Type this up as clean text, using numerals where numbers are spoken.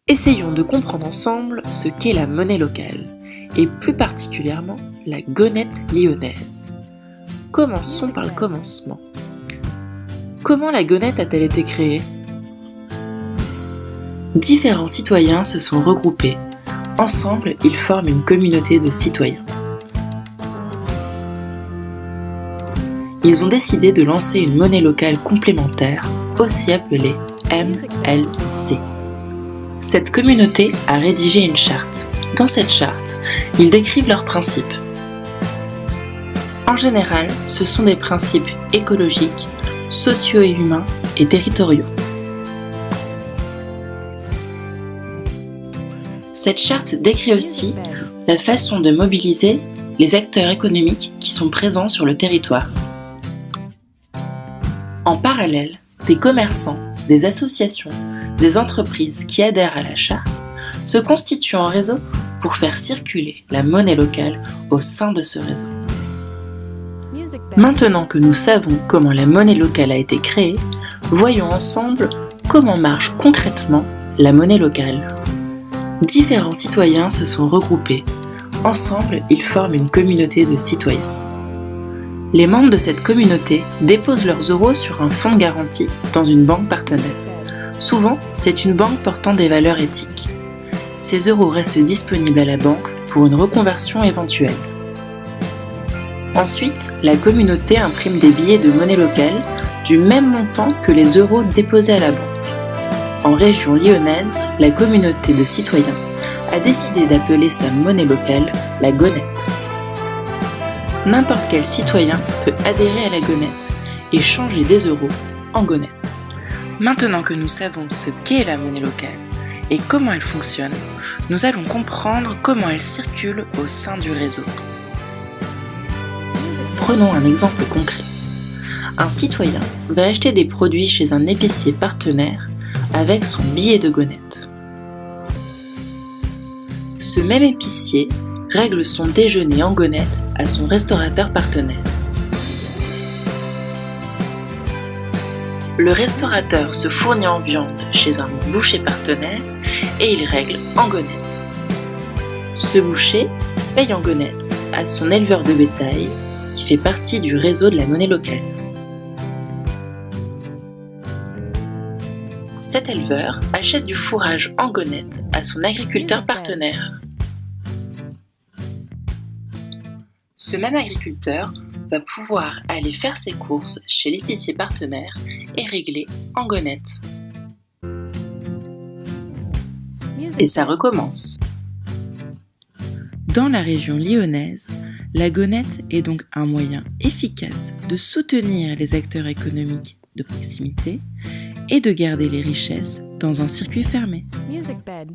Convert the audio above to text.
Essayons de comprendre ensemble ce qu'est la monnaie locale, et plus particulièrement la gonette lyonnaise. Commençons par le commencement. Comment la gonette a-t-elle été créée ? Différents citoyens se sont regroupés. Ensemble, ils forment une communauté de citoyens. Ils ont décidé de lancer une monnaie locale complémentaire, aussi appelée MLC. Cette communauté a rédigé une charte. Dans cette charte, ils décrivent leurs principes. En général, ce sont des principes écologiques, sociaux et humains et territoriaux. Cette charte décrit aussi la façon de mobiliser les acteurs économiques qui sont présents sur le territoire. En parallèle, des commerçants, des associations, des entreprises qui adhèrent à la charte se constituent en réseau pour faire circuler la monnaie locale au sein de ce réseau. Maintenant que nous savons comment la monnaie locale a été créée, voyons ensemble comment marche concrètement la monnaie locale. Différents citoyens se sont regroupés. Ensemble, ils forment une communauté de citoyens. Les membres de cette communauté déposent leurs euros sur un fonds garanti dans une banque partenaire. Souvent, c'est une banque portant des valeurs éthiques. Ces euros restent disponibles à la banque pour une reconversion éventuelle. Ensuite, la communauté imprime des billets de monnaie locale du même montant que les euros déposés à la banque. En région lyonnaise, la communauté de citoyens a décidé d'appeler sa monnaie locale la gonette. N'importe quel citoyen peut adhérer à la gonette et changer des euros en gonette. Maintenant que nous savons ce qu'est la monnaie locale et comment elle fonctionne, nous allons comprendre comment elle circule au sein du réseau. Prenons un exemple concret. Un citoyen va acheter des produits chez un épicier partenaire avec son billet de gonette. Ce même épicier règle son déjeuner en gonette à son restaurateur partenaire. Le restaurateur se fournit en viande chez un boucher partenaire et il règle en gonette. Ce boucher paye en gonette à son éleveur de bétail qui fait partie du réseau de la monnaie locale. Cet éleveur achète du fourrage en gonette à son agriculteur partenaire. Ce même agriculteur va pouvoir aller faire ses courses chez l'épicier partenaire et régler en gonette. Et ça recommence. Dans la région lyonnaise, la gonette est donc un moyen efficace de soutenir les acteurs économiques de proximité et de garder les richesses dans un circuit fermé. Music bed.